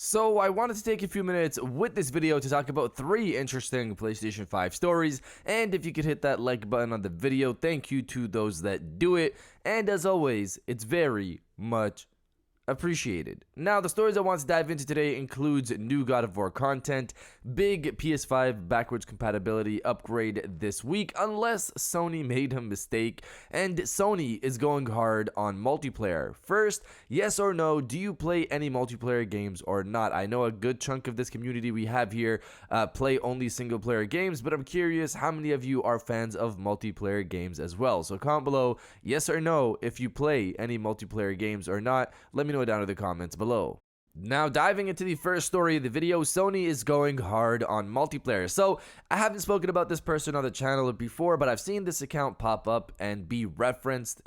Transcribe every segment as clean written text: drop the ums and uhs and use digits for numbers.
So I wanted to take a few minutes with this video to talk about 3 interesting PlayStation 5 stories, and if you could hit that like button on the video, thank you to those that do it, and as always, it's very much appreciated. Now, the stories I want to dive into today includes new God of War content, big PS5 backwards compatibility upgrade this week, unless Sony made a mistake, and Sony is going hard on multiplayer. First, yes or no, do you play any multiplayer games or not? I know a good chunk of this community we have here play only single player games, but I'm curious how many of you are fans of multiplayer games as well. So comment below yes or no if you play any multiplayer games or not. Let me know down in the comments below. Now, diving into the first story of the video, Sony is going hard on multiplayer. So, I haven't spoken about this person on the channel before, but I've seen this account pop up and be referenced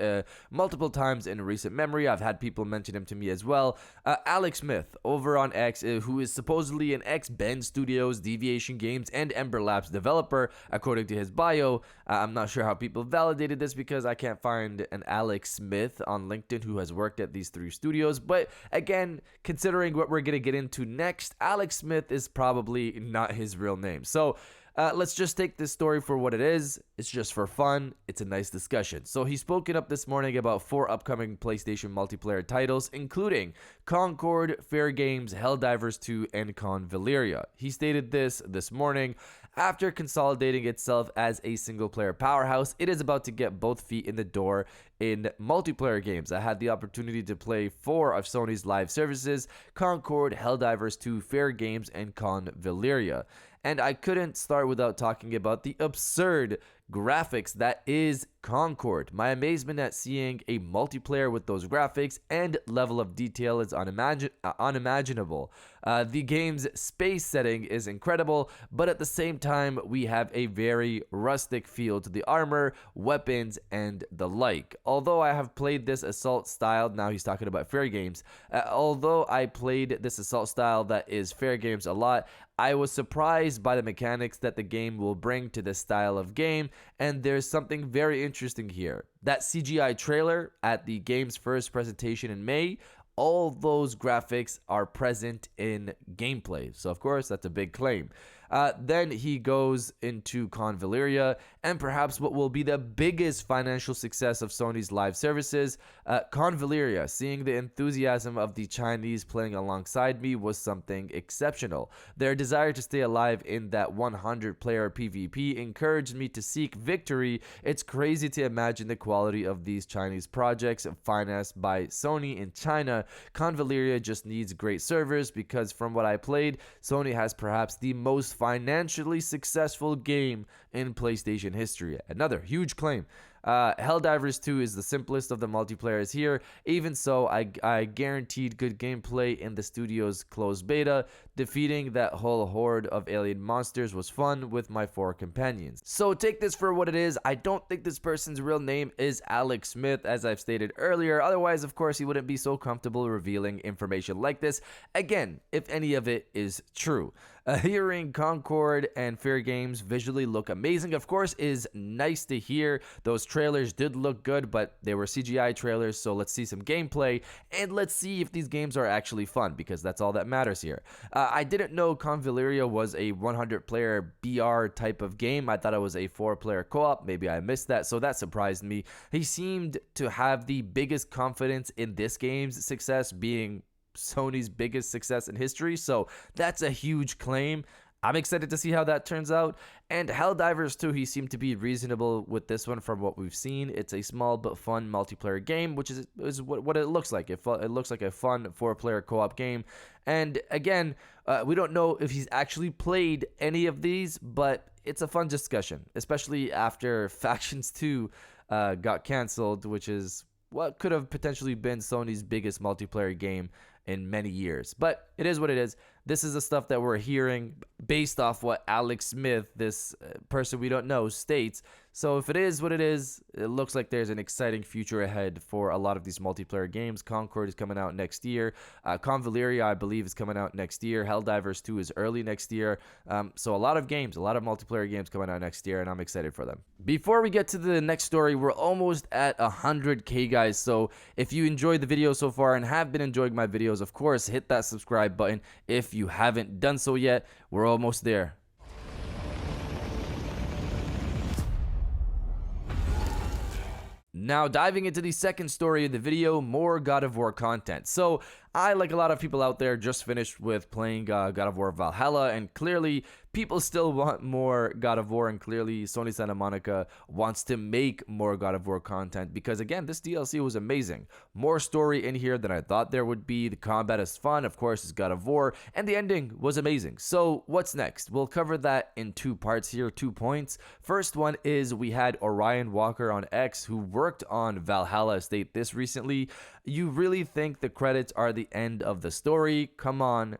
multiple times in recent memory. I've had people mention him to me as well. Alex Smith, over on X, who is supposedly an ex-Ben Studios, Deviation Games, and Ember Labs developer, according to his bio. I'm not sure how people validated this because I can't find an Alex Smith on LinkedIn who has worked at these 3 studios. But again, considering what we're going to get into next, Alex Smith is probably not his real name. So let's just take this story for what it is. It's just for fun. It's a nice discussion. So he's spoken up this morning about 4 upcoming PlayStation multiplayer titles, including Concord, Fair Games, Helldivers 2, and Convaleria. He stated this morning. After consolidating itself as a single-player powerhouse, it is about to get both feet in the door in multiplayer games. I had the opportunity to play 4 of Sony's live services: Concord, Helldivers 2, Fair Games, and Convaleria. And I couldn't start without talking about the absurd graphics that is Concord. My amazement at seeing a multiplayer with those graphics and level of detail is unimaginable. The game's space setting is incredible, but at the same time, we have a very rustic feel to the armor, weapons, and the like. Although I have played this assault style, now he's talking about Fair Games, although I played this assault style that is Fair Games a lot, I was surprised by the mechanics that the game will bring to this style of game, and there's something very interesting here. That CGI trailer at the game's first presentation in May, all those graphics are present in gameplay. So, of course, that's a big claim. Then he goes into Convaleria and perhaps what will be the biggest financial success of Sony's live services. Convaleria, seeing the enthusiasm of the Chinese playing alongside me was something exceptional. Their desire to stay alive in that 100-player PvP encouraged me to seek victory. It's crazy to imagine the quality of these Chinese projects financed by Sony in China. Convaleria just needs great servers because from what I played, Sony has perhaps the most financially successful game in PlayStation history. Another huge claim. Helldivers 2 is the simplest of the multiplayers here. Even so, I guaranteed good gameplay in the studio's closed beta. Defeating that whole horde of alien monsters was fun with my 4 companions. So take this for what it is. I don't think this person's real name is Alex Smith, as I've stated earlier. Otherwise, of course, he wouldn't be so comfortable revealing information like this. Again, if any of it is true. Hearing Concord and Fair Games visually look amazing, of course, is nice to hear. Those trailers did look good, but they were CGI trailers, so let's see some gameplay, and let's see if these games are actually fun, because that's all that matters here. I didn't know Convaleria was a 100-player BR type of game. I thought it was a 4-player co-op. Maybe I missed that, so that surprised me. He seemed to have the biggest confidence in this game's success being Sony's biggest success in history, so that's a huge claim. I'm excited to see how that turns out. And Helldivers 2, he seemed to be reasonable with this one from what we've seen. It's a small but fun multiplayer game, which is what it looks like. It looks like a fun 4-player co-op game. And again, we don't know if he's actually played any of these, but it's a fun discussion, especially after Factions 2 got canceled, which is what could have potentially been Sony's biggest multiplayer game in many years. But it is what it is. This is the stuff that we're hearing based off what Alex Smith, this person we don't know, states. So if it is what it is, it looks like there's an exciting future ahead for a lot of these multiplayer games. Concord is coming out next year. Convaleria, I believe, is coming out next year. Helldivers 2 is early next year. So a lot of games, a lot of multiplayer games coming out next year, and I'm excited for them. Before we get to the next story, we're almost at 100K, guys. So if you enjoyed the video so far and have been enjoying my videos videos, of course, hit that subscribe button if you haven't done so yet. We're almost there. Now, diving into the second story of the video, more God of War content. So, I, like a lot of people out there, just finished with playing God of War Valhalla, and clearly people still want more God of War, and clearly Sony Santa Monica wants to make more God of War content because, again, this DLC was amazing. More story in here than I thought there would be. The combat is fun, of course, it's God of War, and the ending was amazing. So what's next? We'll cover that in two parts here, 2 points. First one is we had Orion Walker on X, who worked on Valhalla, state this recently: you really think the credits are the end of the story? Come on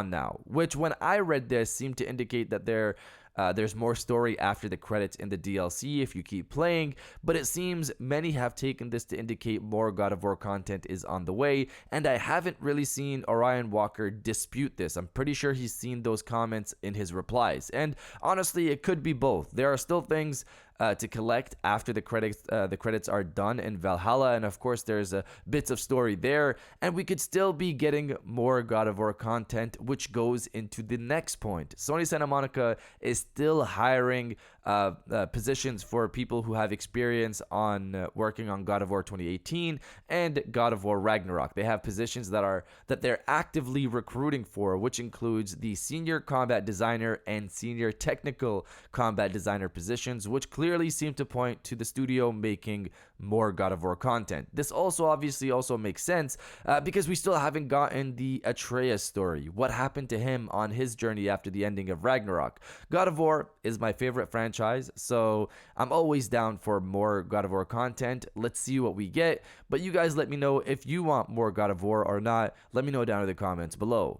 now. Which, when I read this, seemed to indicate that there's more story after the credits in the DLC if you keep playing, but it seems many have taken this to indicate more God of War content is on the way, and I haven't really seen Orion Walker dispute this. I'm pretty sure he's seen those comments in his replies, and honestly, it could be both. There are still things to collect after the credits are done in Valhalla, and of course there's bits of story there, and we could still be getting more God of War content, which goes into the next point. Sony Santa Monica is still hiring positions for people who have experience on working on God of War 2018 and God of War Ragnarok. They have positions that they're actively recruiting for, which includes the senior combat designer and senior technical combat designer positions, which clearly seem to point to the studio making more God of War content. This also obviously also makes sense because we still haven't gotten the Atreus story. What happened to him on his journey after the ending of Ragnarok? God of War is my favorite franchise, so I'm always down for more God of War content. Let's see what we get, but you guys let me know if you want more God of War or not. Let me know down in the comments below.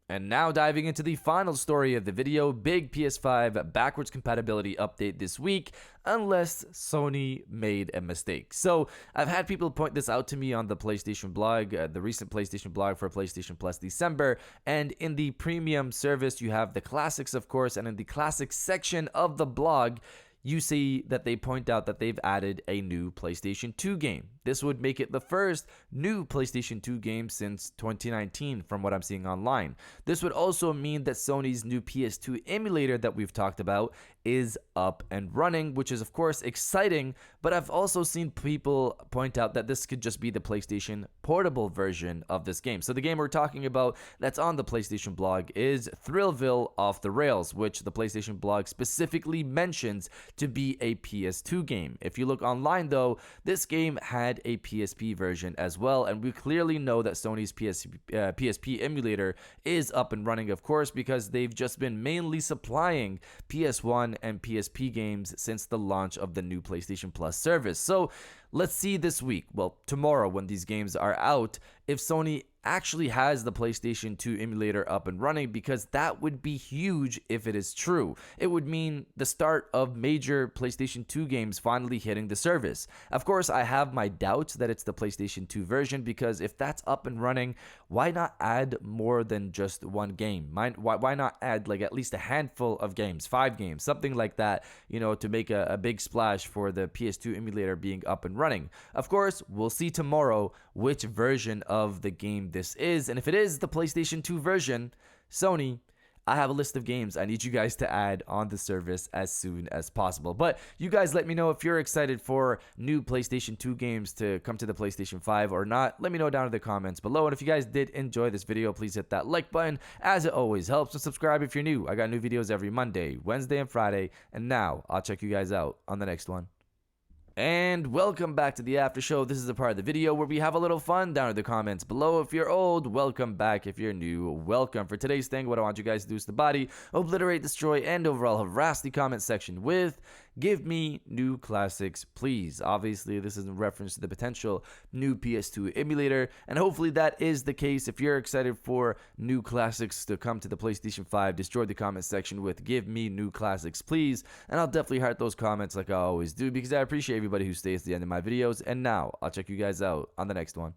And now diving into the final story of the video, big PS5 backwards compatibility update this week, unless Sony made a mistake. So I've had people point this out to me on the PlayStation blog, the recent PlayStation blog for PlayStation Plus December, and in the premium service you have the classics, of course, and in the classics section of the blog you see that they point out that they've added a new PlayStation 2 game. This would make it the first new PlayStation 2 game since 2019 from what I'm seeing online. This would also mean that Sony's new PS2 emulator that we've talked about is up and running, which is of course exciting, but I've also seen people point out that this could just be the PlayStation portable version of this game. So the game we're talking about that's on the PlayStation blog is Thrillville Off the Rails, which the PlayStation blog specifically mentions to be a PS2 game. If you look online though, this game had a PSP version as well, and we clearly know that Sony's PSP emulator is up and running, of course, because they've just been mainly supplying PS1 and PSP games since the launch of the new PlayStation Plus service. So let's see this week, well, tomorrow when these games are out, if Sony actually has the PlayStation 2 emulator up and running, because that would be huge if it is true. It would mean the start of major PlayStation 2 games finally hitting the service. Of course, I have my doubts that it's the PlayStation 2 version, because if that's up and running, why not add more than just one game? Why not add like at least a handful of games, 5 games, something like that, you know, to make a big splash for the PS2 emulator being up and running. Of course, we'll see tomorrow which version of the game this is, and if it is the PlayStation 2 version, Sony, I have a list of games I need you guys to add on the service as soon as possible. But you guys let me know if you're excited for new PlayStation 2 games to come to the PlayStation 5 or not. Let me know down in the comments below. And if you guys did enjoy this video, please hit that like button, as it always helps, and subscribe if you're new. I got new videos every Monday, Wednesday, and Friday. And now I'll check you guys out on the next one. And welcome back to the after show. This is the part of the video where we have a little fun down in the comments below. If you're old, welcome back. If you're new, welcome. For today's thing, what I want you guys to do is the body, obliterate, destroy, and overall harass the comment section with "Give me new classics, please." Obviously, this is in reference to the potential new PS2 emulator, and hopefully that is the case. If you're excited for new classics to come to the PlayStation 5, destroy the comment section with "Give me new classics, please," and I'll definitely heart those comments like I always do, because I appreciate everybody who stays to the end of my videos. And now I'll check you guys out on the next one.